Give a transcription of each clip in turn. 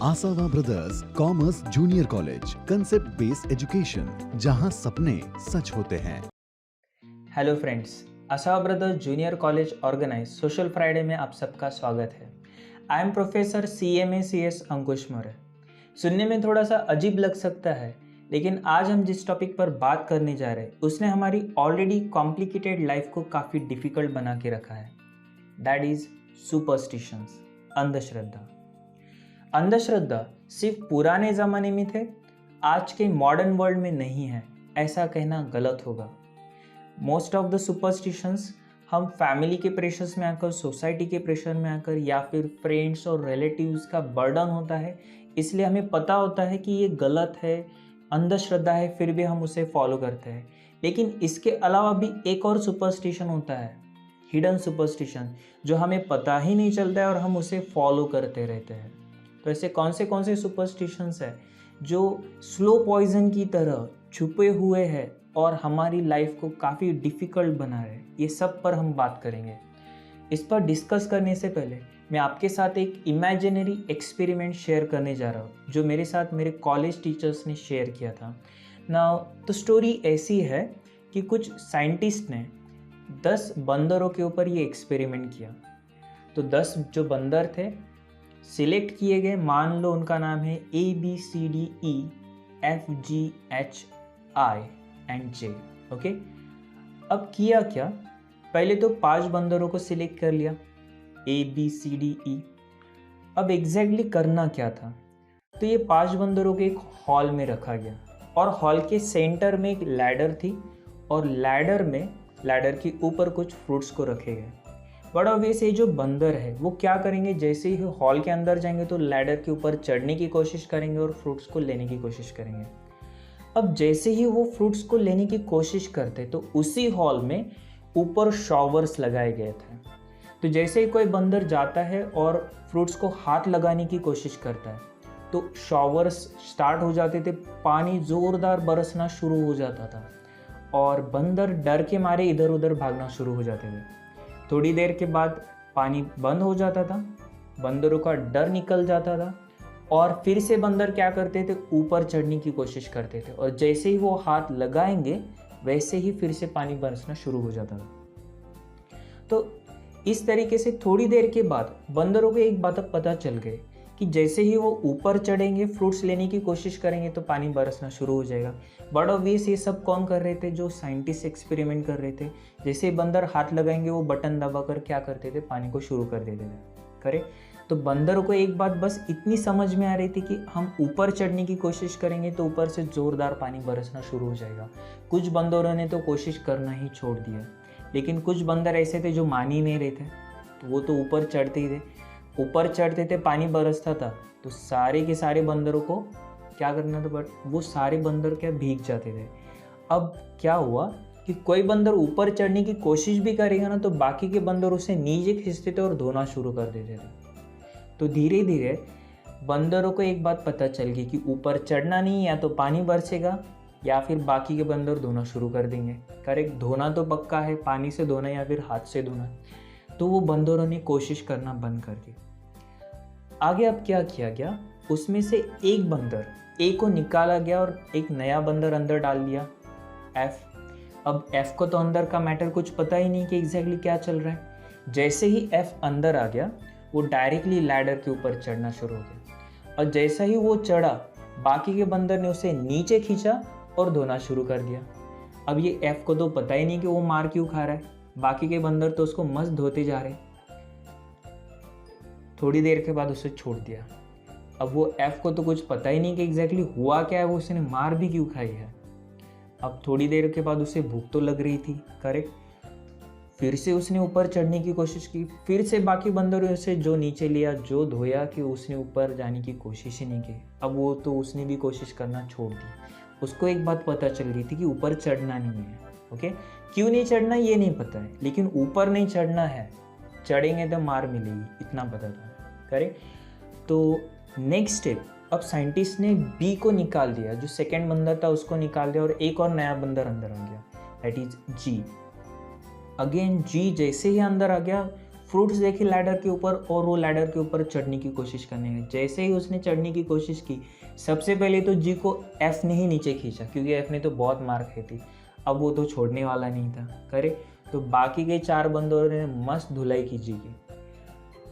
आसावा brothers commerce junior college, concept based education, जहां सपने सच होते हैं। Hello friends, Asawa brothers junior college organise social Friday में आप सबका स्वागत है। I am professor CMA CS Ankush Maurya. सुनने में थोड़ा सा अजीब लग सकता है, लेकिन आज हम जिस टॉपिक पर बात करने जा रहे हैं उसने हमारी ऑलरेडी कॉम्प्लिकेटेड लाइफ को काफ़ी डिफिकल्ट बना के रखा है। दैट इज सुपरस्टिशंस, अंधश्रद्धा। अंधश्रद्धा सिर्फ पुराने ज़माने में थे, आज के मॉडर्न वर्ल्ड में नहीं है, ऐसा कहना गलत होगा। मोस्ट ऑफ द सुपरस्टिशंस हम फैमिली के प्रेशर्स में आकर, सोसाइटी के प्रेशर में आकर, या फिर फ्रेंड्स और रिलेटिव्स का बर्डन होता है, इसलिए हमें पता होता है कि ये गलत है, अंधश्रद्धा है, फिर भी हम उसे फॉलो करते हैं। लेकिन इसके अलावा भी एक और सुपरस्टिशन होता है, हिडन सुपरस्टिशन, जो हमें पता ही नहीं चलता है और हम उसे फॉलो करते रहते हैं। तो ऐसे कौन से सुपरस्टिशंस है जो स्लो पॉइजन की तरह छुपे हुए हैं और हमारी लाइफ को काफ़ी डिफ़िकल्ट बना रहे, ये सब पर हम बात करेंगे। इस पर डिस्कस करने से पहले मैं आपके साथ एक इमेजिनरी एक्सपेरिमेंट शेयर करने जा रहा हूँ, जो मेरे साथ मेरे कॉलेज टीचर्स ने शेयर किया था। नाउ तो स्टोरी ऐसी है कि कुछ साइंटिस्ट ने 10 बंदरों के ऊपर ये एक्सपेरिमेंट किया। तो 10 जो बंदर थे सिलेक्ट किए गए, मान लो उनका नाम है ABCDEFGHI ओके। अब किया क्या, पहले तो 5 बंदरों को सिलेक्ट कर लिया, ABCDE। अब एग्जैक्टली करना क्या था, तो ये 5 बंदरों को एक हॉल में रखा गया और हॉल के सेंटर में एक लैडर थी और लैडर के ऊपर कुछ फ्रूट्स को रखे गए। बट ऑब्वियस ये जो बंदर है वो क्या करेंगे, जैसे ही हॉल के अंदर जाएंगे तो लैडर के ऊपर चढ़ने की कोशिश करेंगे और फ्रूट्स को लेने की कोशिश करेंगे। अब जैसे ही वो फ्रूट्स को लेने की कोशिश करते तो उसी हॉल में ऊपर शॉवर्स लगाए गए थे। तो जैसे ही कोई बंदर जाता है और फ्रूट्स को हाथ लगाने की कोशिश करता है तो शॉवर्स स्टार्ट हो जाते थे, पानी ज़ोरदार बरसना शुरू हो जाता था और बंदर डर के मारे इधर उधर भागना शुरू हो जाते थे। थोड़ी देर के बाद पानी बंद हो जाता था, बंदरों का डर निकल जाता था और फिर से बंदर क्या करते थे, ऊपर चढ़ने की कोशिश करते थे और जैसे ही वो हाथ लगाएंगे वैसे ही फिर से पानी बरसना शुरू हो जाता था। तो इस तरीके से थोड़ी देर के बाद बंदरों को एक बात पता चल गई कि जैसे ही वो ऊपर चढ़ेंगे, फ्रूट्स लेने की कोशिश करेंगे तो पानी बरसना शुरू हो जाएगा। बट ऑब्वियस ये सब कौन कर रहे थे, जो साइंटिस्ट एक्सपेरिमेंट कर रहे थे। जैसे ही बंदर हाथ लगाएंगे वो बटन दबाकर क्या करते थे, पानी को शुरू कर देते थे। करेक्ट। तो बंदरों को एक बात बस इतनी समझ में आ रही थी कि हम ऊपर चढ़ने की कोशिश करेंगे तो ऊपर से ज़ोरदार पानी बरसना शुरू हो जाएगा। कुछ बंदरों ने तो कोशिश करना ही छोड़ दिया, लेकिन कुछ बंदर ऐसे थे जो मान ही नहीं रहे थे, तो वो तो ऊपर चढ़ते ही थे। ऊपर चढ़ते थे, पानी बरसता था, तो सारे के सारे बंदरों को क्या करना था, बट वो सारे बंदर क्या भीग जाते थे। अब क्या हुआ कि कोई बंदर ऊपर चढ़ने की कोशिश भी करेगा ना तो बाकी के बंदर उसे नीचे खींचते थे और धोना शुरू कर देते थे। तो धीरे धीरे बंदरों को एक बात पता चल गई कि ऊपर चढ़ना नहीं, या तो पानी बरसेगा या फिर बाकी के बंदर धोना शुरू कर देंगे। करेक्ट, धोना तो पक्का है, पानी से धोना या फिर हाथ से धोना। तो वो बंदरों ने कोशिश करना बंद कर दी। आगे अब क्या किया गया, उसमें से एक बंदर ए को निकाला गया और एक नया बंदर अंदर डाल दिया, F। अब F को तो अंदर का मैटर कुछ पता ही नहीं कि एग्जैक्टली क्या चल रहा है। जैसे ही F अंदर आ गया वो डायरेक्टली लैडर के ऊपर चढ़ना शुरू हो गया और जैसा ही वो चढ़ा बाकी के बंदर ने उसे नीचे खींचा और धोना शुरू कर दिया। अब ये F को तो पता ही नहीं कि वो मार क्यों खा रहा है, बाकी के बंदर तो उसको मस्त धोते जा रहे। थोड़ी देर के बाद उसे छोड़ दिया। अब वो F को तो कुछ पता ही नहीं कि एग्जैक्टली हुआ क्या है, वो उसने मार भी क्यों खाई है। अब थोड़ी देर के बाद उसे भूख तो लग रही थी, करेक्ट। फिर से उसने ऊपर चढ़ने की कोशिश की, फिर से बाकी बंदरों से जो नीचे लिया, जो धोया, कि उसने ऊपर जाने की कोशिश ही नहीं की। अब वो तो उसने भी कोशिश करना छोड़ दी। उसको एक बात पता चल गई थी कि ऊपर चढ़ना नहीं है। ओके, क्यों नहीं चढ़ना ये नहीं पता है, लेकिन ऊपर नहीं चढ़ना है, चढ़ेंगे तो मार मिलेगी, इतना पता था। करेक्ट। तो नेक्स्ट स्टेप, अब साइंटिस्ट ने बी को निकाल दिया, जो सेकंड बंदर था उसको निकाल दिया और एक और नया बंदर अंदर आ गया, दैट इज जी। अगेन जी जैसे ही अंदर आ गया फ्रूट्स देखे लैडर के ऊपर और वो लैडर के ऊपर चढ़ने की कोशिश करने लगा। जैसे ही उसने चढ़ने की कोशिश की, सबसे पहले तो जी को एफ ने ही नीचे खींचा, क्योंकि एफ ने तो बहुत मार खाई थी। अब वो तो छोड़ने वाला नहीं था। करे तो बाकी के 4 बंदरों ने मस्त धुलाई की जी की।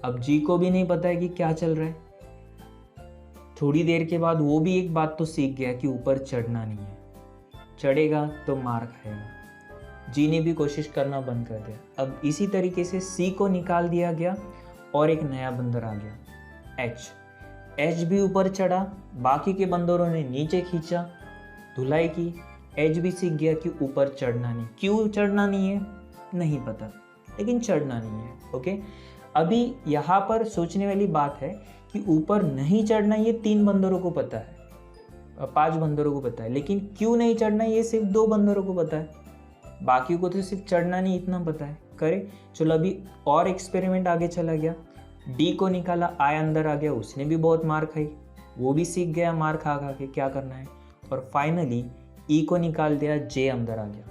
अब जी को भी नहीं पता है कि क्या चल रहा है। थोड़ी देर के बाद वो भी एक बात तो सीख गया कि ऊपर चढ़ना नहीं है, चढ़ेगा तो मार खाएगा। जी ने भी कोशिश करना बंद कर दिया। अब इसी तरीके से सी को निकाल दिया गया और एक नया बंदर आ गया एच भी ऊपर चढ़ा, बाकी के बंदरों ने नीचे खींचा, धुलाई की। एच भी सीख गया कि ऊपर चढ़ना नहीं। क्यों चढ़ना नहीं है नहीं पता, लेकिन चढ़ना नहीं है। ओके, अभी यहाँ पर सोचने वाली बात है कि ऊपर नहीं चढ़ना ये 3 बंदरों को पता है, 5 बंदरों को पता है, लेकिन क्यों नहीं चढ़ना ये सिर्फ 2 बंदरों को पता है। बाकी को तो सिर्फ चढ़ना नहीं इतना पता है। करे चलो, अभी और एक्सपेरिमेंट आगे चला गया। डी को निकाला, आई अंदर आ गया, उसने भी बहुत मार खाई, वो भी सीख गया मार खा खा के क्या करना है। और फाइनली ई को निकाल दिया, जे अंदर आ गया।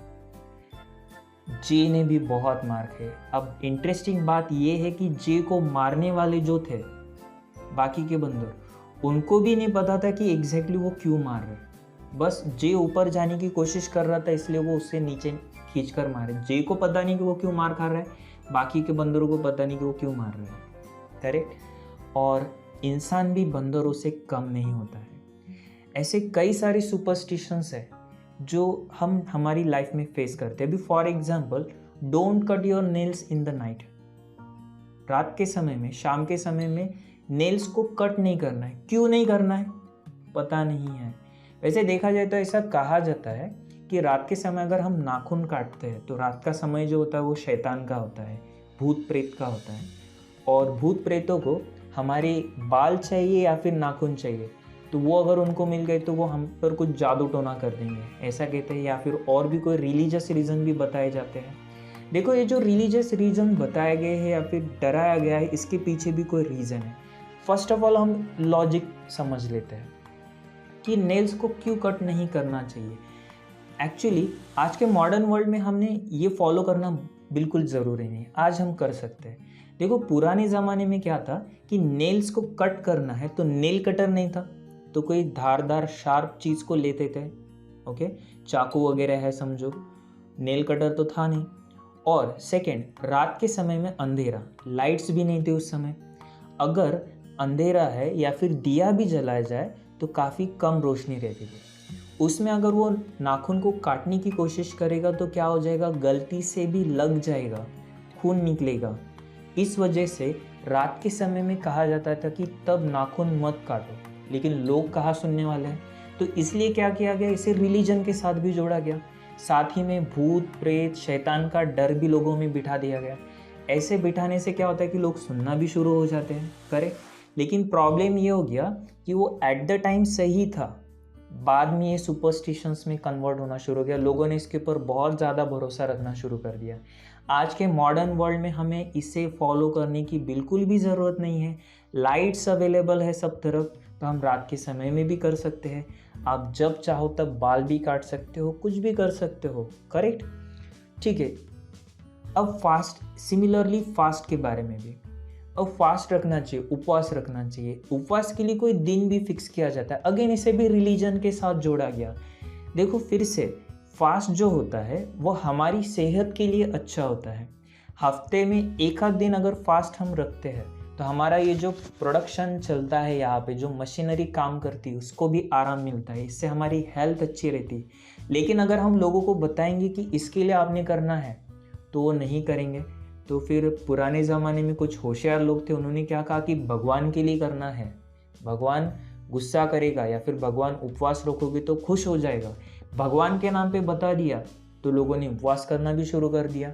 जे ने भी बहुत मार खाई। अब इंटरेस्टिंग बात ये है कि जे को मारने वाले जो थे बाकी के बंदर, उनको भी नहीं पता था कि एग्जैक्टली वो क्यों मार रहे। बस जे ऊपर जाने की कोशिश कर रहा था, इसलिए वो उससे नीचे खींच कर मारे। जे को पता नहीं कि वो क्यों मार खा रहा है, बाकी के बंदरों को पता नहीं कि वो क्यों मार रहे हैं। करेक्ट। और इंसान भी बंदरों से कम नहीं होता है। ऐसे कई सारे सुपरस्टिशंस है जो हम हमारी लाइफ में फेस करते हैं। अभी for example, don't cut your nails in the night. रात के समय में, शाम के समय में नेल्स को कट नहीं करना है। क्यों नहीं करना है पता नहीं है। वैसे देखा जाए तो ऐसा कहा जाता है कि रात के समय अगर हम नाखून काटते हैं तो रात का समय जो होता है वो शैतान का होता है, भूत प्रेत का होता है। और भूत प्रेतों को हमारे बाल चाहिए या फिर नाखून चाहिए, तो वो अगर उनको मिल गए तो वो हम पर कुछ जादू टोना कर देंगे, ऐसा कहते हैं। या फिर और भी कोई रिलीजियस रीज़न भी बताए जाते हैं। देखो, ये जो रिलीजियस रीज़न बताए गए हैं या फिर डराया गया है, इसके पीछे भी कोई रीज़न है। फर्स्ट ऑफ ऑल हम लॉजिक समझ लेते हैं कि नेल्स को क्यों कट नहीं करना चाहिए। एक्चुअली आज के मॉडर्न वर्ल्ड में हमने ये फॉलो करना बिल्कुल ज़रूरी नहीं है, आज हम कर सकते हैं। देखो, पुराने ज़माने में क्या था कि नेल्स को कट करना है तो नेल कटर नहीं था, तो कोई धारदार शार्प चीज़ को लेते थे। ओके, चाकू वगैरह है समझो, नेल कटर तो था नहीं। और सेकंड, रात के समय में अंधेरा, लाइट्स भी नहीं थे उस समय। अगर अंधेरा है या फिर दिया भी जलाया जाए तो काफ़ी कम रोशनी रहती थी। उसमें अगर वो नाखून को काटने की कोशिश करेगा तो क्या हो जाएगा, गलती से भी लग जाएगा, खून निकलेगा। इस वजह से रात के समय में कहा जाता था कि तब नाखून मत काटो, लेकिन लोग कहाँ सुनने वाले हैं। तो इसलिए क्या किया गया, इसे रिलीजन के साथ भी जोड़ा गया। साथ ही में भूत प्रेत शैतान का डर भी लोगों में बिठा दिया गया। ऐसे बिठाने से क्या होता है कि लोग सुनना भी शुरू हो जाते हैं। करेक्ट। लेकिन प्रॉब्लम ये हो गया कि वो एट द टाइम सही था, बाद में ये सुपरस्टिशंस में कन्वर्ट होना शुरू हो गया। लोगों ने इसके ऊपर बहुत ज़्यादा भरोसा रखना शुरू कर दिया। आज के मॉडर्न वर्ल्ड में हमें इसे फॉलो करने की बिल्कुल भी ज़रूरत नहीं है। लाइट्स अवेलेबल है सब तरफ, तो हम रात के समय में भी कर सकते हैं। आप जब चाहो तब बाल भी काट सकते हो, कुछ भी कर सकते हो। करेक्ट, ठीक है। अब फास्ट, सिमिलरली फास्ट के बारे में भी, अब फास्ट रखना चाहिए, उपवास रखना चाहिए। उपवास के लिए कोई दिन भी फिक्स किया जाता है। अगेन इसे भी रिलीजन के साथ जोड़ा गया। देखो, फिर से फास्ट जो होता है वो हमारी सेहत के लिए अच्छा होता है। हफ्ते में एक आध दिन अगर फास्ट हम रखते हैं तो हमारा ये जो प्रोडक्शन चलता है, यहाँ पे जो मशीनरी काम करती है, उसको भी आराम मिलता है। इससे हमारी हेल्थ अच्छी रहती है। लेकिन अगर हम लोगों को बताएंगे कि इसके लिए आपने करना है तो वो नहीं करेंगे। तो फिर पुराने ज़माने में कुछ होशियार लोग थे, उन्होंने क्या कहा कि भगवान के लिए करना है, भगवान गुस्सा करेगा या फिर भगवान उपवास रखोगे तो खुश हो जाएगा। भगवान के नाम पे बता दिया तो लोगों ने उपवास करना भी शुरू कर दिया।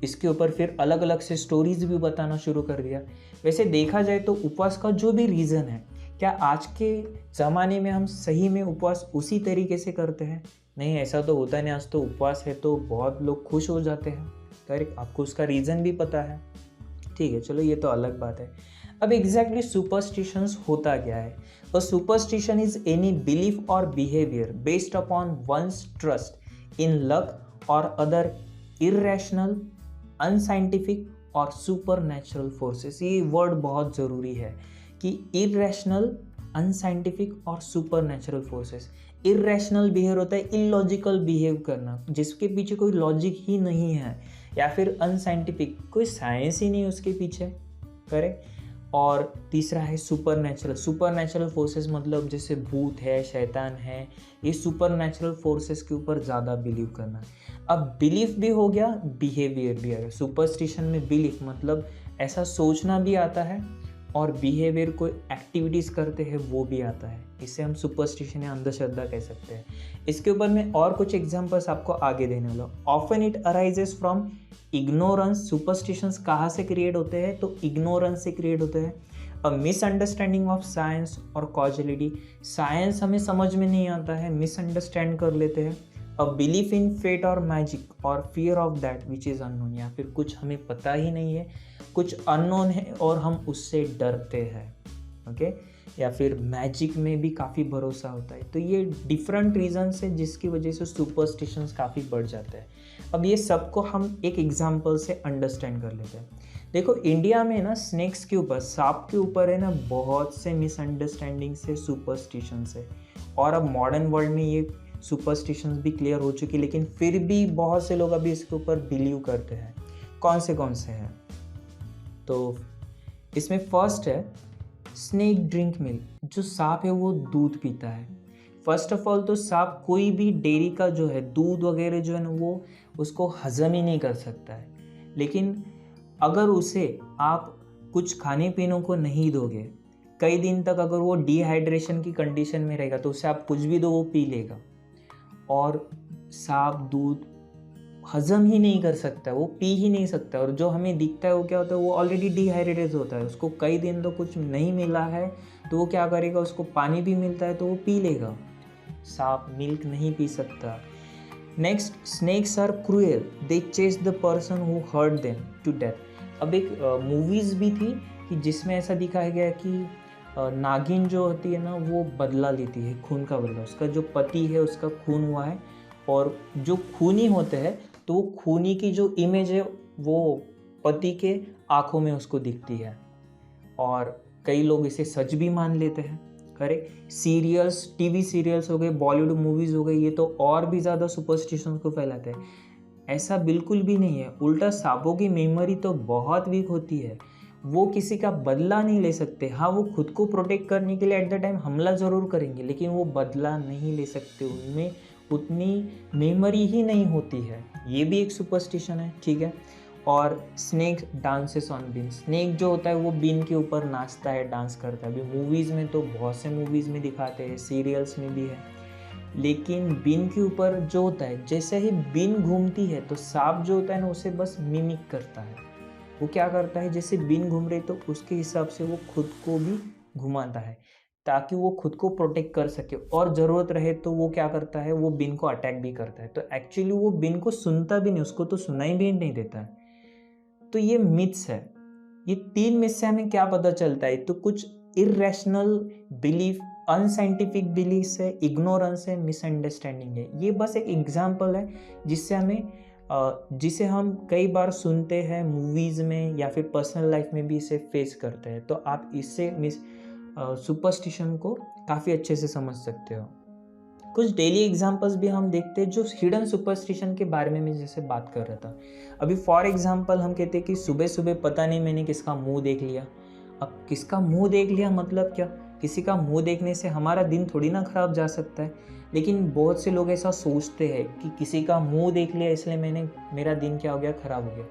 इसके ऊपर फिर अलग अलग से स्टोरीज भी बताना शुरू कर दिया। वैसे देखा जाए तो उपवास का जो भी रीज़न है, क्या आज के ज़माने में हम सही में उपवास उसी तरीके से करते हैं? नहीं, ऐसा तो होता नहीं। आज तो उपवास है तो बहुत लोग खुश हो जाते हैं। करेक्ट, आपको उसका रीज़न भी पता है। ठीक है, चलो ये तो अलग बात है। अब एग्जैक्टली सुपरस्टिशंस होता क्या है? A superstition is any belief और behaviour based upon one's trust in luck और अदर इररेशनल, अनसाइंटिफिक और सुपर नेचुरल फोर्सेस। ये वर्ड बहुत ज़रूरी है कि इरेशनल, अनसाइंटिफिक और supernatural forces. Irrational behave होता है इलॉजिकल बिहेव करना, जिसके पीछे कोई लॉजिक ही नहीं है, या फिर अनसाइंटिफिक, कोई साइंस ही नहीं उसके पीछे, करेक्ट। और तीसरा है super natural. Super natural forces मतलब जैसे भूत है, शैतान है, ये सुपर नेचुरल फोर्सेस के ऊपर ज़्यादा बिलीव करना। अब बिलीफ भी हो गया, बिहेवियर भी आ गया। सुपरस्टिशन में बिलीफ मतलब ऐसा सोचना भी आता है, और बिहेवियर कोई एक्टिविटीज़ करते हैं वो भी आता है। इसे हम सुपरस्टिशन या अंधश्रद्धा कह सकते हैं। इसके ऊपर मैं और कुछ एग्जांपल्स आपको आगे देने वाला हूँ। Often it arises from ignorance. Superstitions कहाँ से क्रिएट होते हैं? तो इग्नोरेंस से क्रिएट होते हैं। अ मिसअंडरस्टैंडिंग ऑफ साइंस और कॉजलिटी। साइंस हमें समझ में नहीं आता है, मिसअंडरस्टैंड कर लेते हैं। अ बिलीफ इन फेट और मैजिक और fear of that which is unknown. या फिर कुछ हमें पता ही नहीं है, कुछ अननोन है और हम उससे डरते हैं, ओके। या फिर मैजिक में भी काफ़ी भरोसा होता है। तो ये डिफरेंट रीजंस है जिसकी वजह से सुपरस्टिशंस काफ़ी बढ़ जाते हैं। अब ये सबको हम एक एग्जांपल से अंडरस्टैंड कर लेते हैं। देखो इंडिया में ना स्नेक्स के ऊपर, सांप के ऊपर है ना, बहुत से मिसअंडरस्टैंडिंग से सुपरस्टिशंस है। और अब मॉडर्न वर्ल्ड में ये सुपरस्टिशंस भी क्लियर हो चुकी, लेकिन फिर भी बहुत से लोग अभी इसके ऊपर बिलीव करते हैं। कौन से हैं? तो इसमें फर्स्ट है स्नेक ड्रिंक मिल्क। जो सांप है वो दूध पीता है। फर्स्ट ऑफ ऑल तो सांप कोई भी डेयरी का जो है दूध वगैरह जो है ना, वो उसको हजम ही नहीं कर सकता है। लेकिन अगर उसे आप कुछ खाने पीने को नहीं दोगे, कई दिन तक अगर वो डिहाइड्रेशन की कंडीशन में रहेगा, तो उसे आप कुछ भी दो वो पी लेगा। और सांप दूध हजम ही नहीं कर सकता, वो पी ही नहीं सकता। और जो हमें दिखता है वो क्या होता है, वो ऑलरेडी डिहाइड्रेटेड होता है। उसको कई दिन तो कुछ नहीं मिला है, तो वो क्या करेगा, उसको पानी भी मिलता है तो वो पी लेगा। सांप मिल्क नहीं पी सकता। Next, snakes are cruel, they chase the person who hurt them to death. अब एक मूवीज़ भी थी कि जिसमें ऐसा दिखाया गया कि नागिन जो होती है ना, वो बदला लेती है, खून का बदला। उसका जो पति है उसका खून हुआ है, और जो खूनी होते हैं तो वो खूनी की जो इमेज है वो पति के आंखों में उसको दिखती है। और कई लोग इसे सच भी मान लेते हैं, करेक्ट। सीरियल्स, टीवी सीरियल्स हो गए, बॉलीवुड मूवीज़ हो गई, ये तो और भी ज़्यादा सुपरस्टिशन को फैलाते हैं। ऐसा बिल्कुल भी नहीं है। उल्टा सांपों की मेमोरी तो बहुत वीक होती है, वो किसी का बदला नहीं ले सकते। हाँ, वो खुद को प्रोटेक्ट करने के लिए एट द टाइम हमला ज़रूर करेंगे, लेकिन वो बदला नहीं ले सकते। उनमें उतनी मेमोरी ही नहीं होती है। ये भी एक सुपरस्टिशन है, ठीक है। और स्नेक डांसेस ऑन बीन। स्नेक जो होता है वो बीन के ऊपर नाचता है, डांस करता है। अभी मूवीज़ में तो बहुत से मूवीज़ में दिखाते हैं, सीरियल्स में भी है। लेकिन बीन के ऊपर जो होता है, जैसे ही बीन घूमती है तो सांप जो होता है ना, उसे बस मिमिक करता है। वो क्या करता है, जैसे बीन घूम रही तो उसके हिसाब से वो खुद को भी घुमाता है, ताकि वो खुद को प्रोटेक्ट कर सके। और ज़रूरत रहे तो वो क्या करता है, वो बीन को अटैक भी करता है। तो एक्चुअली वो बीन को सुनता भी नहीं, उसको तो सुनाई भी नहीं देता है। तो ये मिथ्स है। ये 3 मिथ्स से हमें क्या पता चलता है? तो कुछ इरेशनल बिलीफ, अनसाइंटिफिक बिलीफ है, इग्नोरेंस है, मिसअंडरस्टैंडिंग है। ये बस एक एग्जाम्पल है जिसे हम कई बार सुनते हैं मूवीज़ में, या फिर पर्सनल लाइफ में भी इसे फेस करते हैं। तो आप इससे सुपरस्टिशन को काफ़ी अच्छे से समझ सकते हो। कुछ डेली एग्जांपल्स भी हम देखते हैं जो हिडन सुपरस्टिशन के बारे में मैं जैसे बात कर रहा था। अभी फॉर एग्जांपल हम कहते हैं कि सुबह सुबह पता नहीं मैंने किसका मुंह देख लिया। अब किसका मुंह देख लिया मतलब क्या? किसी का मुंह देखने से हमारा दिन थोड़ी ना खराब जा सकता है, लेकिन बहुत से लोग ऐसा सोचते हैं कि किसी का मुंह देख लिया इसलिए मेरा दिन क्या हो गया, खराब हो गया।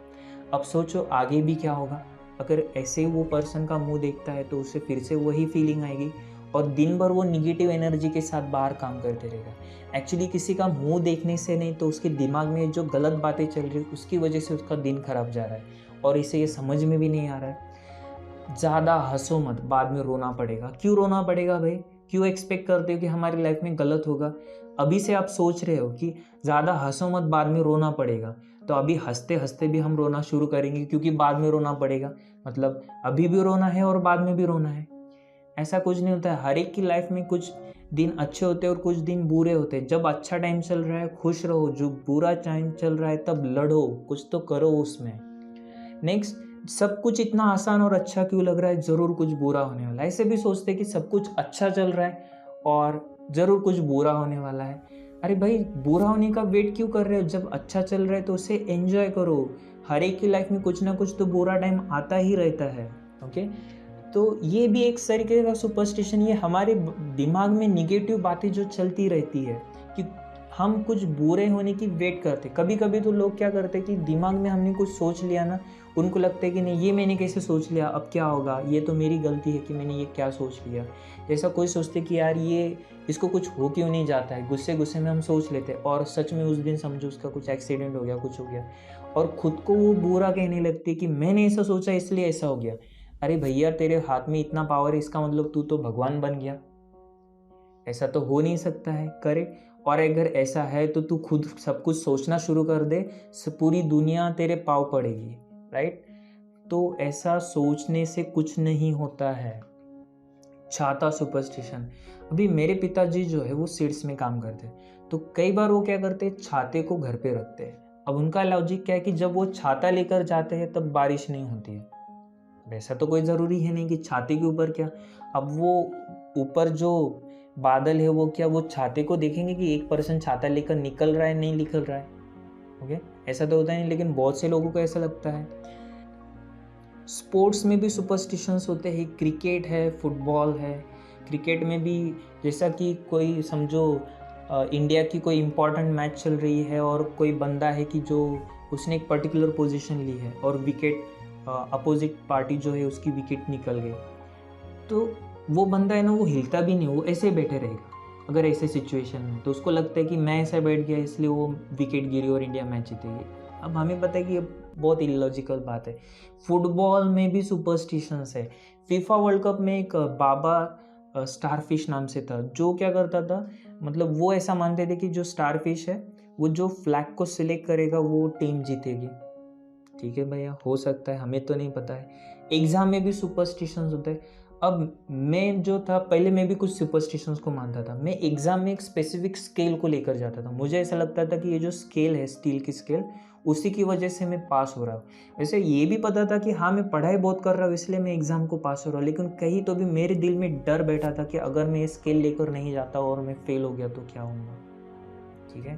अब सोचो आगे भी क्या होगा। अगर ऐसे ही वो पर्सन का मुंह देखता है तो उसे फिर से वही फीलिंग आएगी, और दिन भर वो निगेटिव एनर्जी के साथ बाहर काम करते रहेगा। एक्चुअली किसी का मुंह देखने से नहीं, तो उसके दिमाग में जो गलत बातें चल रही है उसकी वजह से उसका दिन खराब जा रहा है, और इसे ये समझ में भी नहीं आ रहा है। ज़्यादा हंसो मत, बाद में रोना पड़ेगा। क्यों रोना पड़ेगा भाई? क्यों एक्सपेक्ट करते हो कि हमारी लाइफ में गलत होगा? अभी से आप सोच रहे हो कि ज़्यादा हंसो मत, बाद में रोना पड़ेगा, तो अभी हंसते हंसते भी हम रोना शुरू करेंगे, क्योंकि बाद में रोना पड़ेगा। मतलब अभी भी रोना है और बाद में भी रोना है। ऐसा कुछ नहीं होता है। हर एक की लाइफ में कुछ दिन अच्छे होते हैं और कुछ दिन बुरे होते हैं। जब अच्छा टाइम चल रहा है खुश रहो, जो बुरा टाइम चल रहा है तब लड़ो, कुछ तो करो उसमें। नेक्स्ट, सब कुछ इतना आसान और अच्छा क्यों लग रहा है, ज़रूर कुछ बुरा होने वाला है। ऐसे भी सोचते हैं कि सब कुछ अच्छा चल रहा है और ज़रूर कुछ बुरा होने वाला है। अरे भाई, बुरा होने का वेट क्यों कर रहे हो? जब अच्छा चल रहा है तो उसे एंजॉय करो। हर एक की लाइफ में कुछ ना कुछ तो बुरा टाइम आता ही रहता है। ओके, तो ये भी एक तरीके का सुपरस्टिशन, ये हमारे दिमाग में निगेटिव बातें जो चलती रहती है कि हम कुछ बुरे होने की वेट करते। कभी कभी तो लोग क्या करते हैं कि दिमाग में हमने कुछ सोच लिया ना, उनको लगता है कि नहीं, ये मैंने कैसे सोच लिया, अब क्या होगा, ये तो मेरी गलती है कि मैंने ये क्या सोच लिया। जैसा कोई सोचते कि यार ये इसको कुछ हो क्यों नहीं जाता है, गुस्से गुस्से में हम सोच लेते और सच में उस दिन समझो उसका कुछ एक्सीडेंट हो गया, कुछ हो गया, और खुद को वो बुरा कहने लगती कि मैंने ऐसा सोचा इसलिए ऐसा हो गया। अरे भैया, तेरे हाथ में इतना पावर है, इसका मतलब तू तो भगवान बन गया? ऐसा तो हो नहीं सकता है, करे। और अगर ऐसा है तो तू खुद सब कुछ सोचना शुरू कर दे, पूरी दुनिया तेरे पाँव पड़ेगी, राइट? तो ऐसा सोचने से कुछ नहीं होता है। छाता सुपरस्टिशन। अभी मेरे पिताजी जो है वो सीड्स में काम करते हैं, तो कई बार वो क्या करते हैं, छाते को घर पे रखते हैं। अब उनका लॉजिक क्या है कि जब वो छाता लेकर जाते हैं तब बारिश नहीं होती है। वैसा तो कोई ज़रूरी है नहीं कि छाते के ऊपर क्या, अब वो ऊपर जो बादल है वो क्या, वो छाते को देखेंगे कि एक पर्सन छाता लेकर निकल रहा है, नहीं निकल रहा है? ओके, ऐसा तो होता नहीं, लेकिन बहुत से लोगों को ऐसा लगता है। स्पोर्ट्स में भी सुपरस्टिशंस होते हैं। क्रिकेट है, फुटबॉल है। क्रिकेट में भी जैसा कि कोई समझो इंडिया की कोई इम्पॉर्टेंट मैच चल रही है और कोई बंदा है कि जो उसने एक पर्टिकुलर पोजीशन ली है और विकेट अपोजिट पार्टी जो है उसकी विकेट निकल गई, तो वो बंदा है ना, वो हिलता भी नहीं, वो ऐसे बैठे रहेगा। अगर ऐसे सिचुएशन में तो उसको लगता है कि मैं ऐसा बैठ गया इसलिए वो विकेट गिरी और इंडिया मैच जीतेगी। अब हमें पता है कि ये बहुत इलॉजिकल बात है। फुटबॉल में भी सुपरस्टिशंस है। फीफा वर्ल्ड कप में एक बाबा स्टारफिश नाम से था, जो क्या करता था, मतलब वो ऐसा मानते थे कि जो स्टारफिश है वो जो फ्लैग को सिलेक्ट करेगा वो टीम जीतेगी। ठीक है भैया, हो सकता है, हमें तो नहीं पता है। एग्जाम में भी सुपरस्टिशंस होते हैं। अब मैं जो था, पहले मैं भी कुछ सुपरस्टिशंस को मानता था। मैं एग्जाम में एक स्पेसिफिक स्केल को लेकर जाता था। मुझे ऐसा लगता था कि ये जो स्केल है, स्टील की स्केल, उसी की वजह से मैं पास हो रहा हूँ। वैसे ये भी पता था कि हाँ, मैं पढ़ाई बहुत कर रहा हूँ इसलिए मैं एग्ज़ाम को पास हो रहा हूँ, लेकिन कहीं तो भी मेरे दिल में डर बैठा था कि अगर मैं ये स्केल लेकर नहीं जाता और मैं फेल हो गया तो क्या होगा। ठीक है,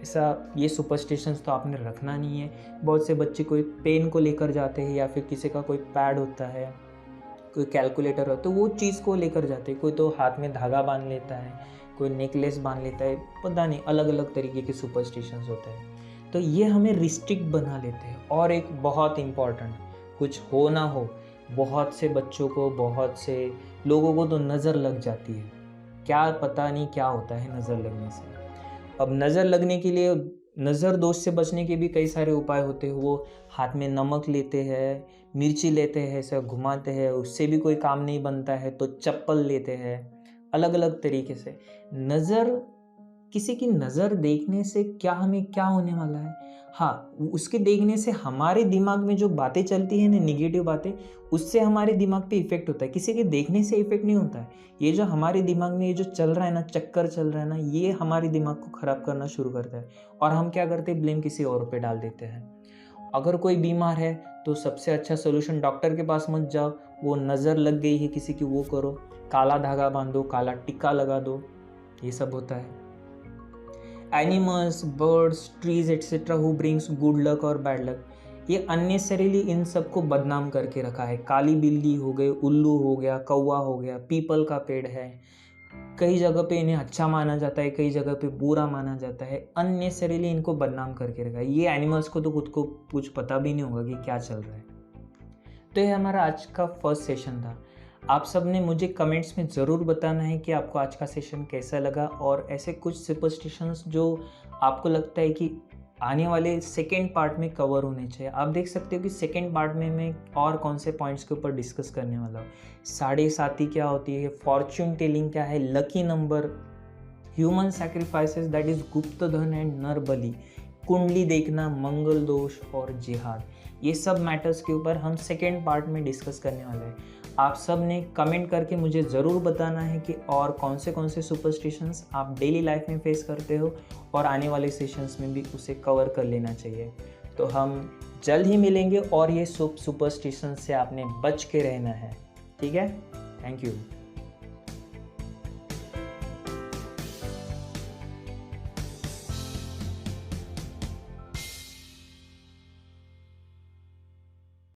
ऐसा ये सुपरस्टिशंस तो आपने रखना नहीं है। बहुत से बच्चे कोई पेन को लेकर जाते हैं, या फिर किसी का कोई पैड होता है, कोई कैलकुलेटर हो, तो वो चीज़ को लेकर जाते हैं। कोई तो हाथ में धागा बांध लेता है, कोई नेकलेस बांध लेता है, पता नहीं, अलग अलग तरीके के सुपरस्टिशंस होते हैं। तो ये हमें रिस्ट्रिक्ट बना लेते हैं। और एक बहुत इम्पॉर्टेंट, कुछ हो ना हो, बहुत से बच्चों को, बहुत से लोगों को तो नज़र लग जाती है। क्या पता नहीं क्या होता है नज़र लगने से। अब नज़र लगने के लिए, नज़र दोष से बचने के भी कई सारे उपाय होते हैं। वो हाथ में नमक लेते हैं, मिर्ची लेते हैं, ऐसा घुमाते हैं, उससे भी कोई काम नहीं बनता है तो चप्पल लेते हैं। अलग अलग तरीके से नज़र, किसी की नज़र देखने से क्या हमें क्या होने वाला है? हाँ, उसके देखने से हमारे दिमाग में जो बातें चलती हैं ना, निगेटिव बातें, उससे हमारे दिमाग पे इफेक्ट होता है। किसी के देखने से इफेक्ट नहीं होता है। ये जो हमारे दिमाग में ये जो चल रहा है ना, चक्कर चल रहा है ना, ये हमारे दिमाग को ख़राब करना शुरू करता है। और हम क्या करते हैं, ब्लेम किसी और पे डाल देते हैं। अगर कोई बीमार है तो सबसे अच्छा सोल्यूशन, डॉक्टर के पास मत जाओ, वो नज़र लग गई है किसी की, वो करो, काला धागा बांधो, काला टिक्का लगा दो, ये सब होता है। Animals, birds, trees etcetera who brings good luck और बैड लक, ये अननेसेसरीली इन सबको बदनाम करके रखा है। काली बिल्ली हो गई, उल्लू हो गया, कौवा हो गया, पीपल का पेड़ है, कई जगह पे इन्हें अच्छा माना जाता है, कई जगह पे बुरा माना जाता है। अननेसेसरीली इनको बदनाम करके रखा है। ये एनिमल्स को तो खुद को कुछ पता भी नहीं होगा कि क्या चल रहा है। तो ये हमारा आज का फर्स्ट सेशन था। आप सब ने मुझे कमेंट्स में ज़रूर बताना है कि आपको आज का सेशन कैसा लगा, और ऐसे कुछ सुपरस्टिशंस जो आपको लगता है कि आने वाले सेकेंड पार्ट में कवर होने चाहिए। आप देख सकते हो कि सेकेंड पार्ट में मैं और कौन से पॉइंट्स के ऊपर डिस्कस करने वाला हूँ। 7.5 क्या होती है, फॉर्च्यून टेलिंग क्या है, lucky number, human sacrifices that is गुप्त धन एंड नर बलि, कुंडली देखना, मंगल दोष और जिहाद, ये सब मैटर्स के ऊपर हम सेकेंड पार्ट में डिस्कस करने वाले हैं। आप सब ने कमेंट करके मुझे ज़रूर बताना है कि और कौन से सुपरस्टिशंस आप डेली लाइफ में फेस करते हो और आने वाले सेशंस में भी उसे कवर कर लेना चाहिए। तो हम जल्द ही मिलेंगे और ये सुपरस्टिशन से आपने बच के रहना है, ठीक है। Thank you.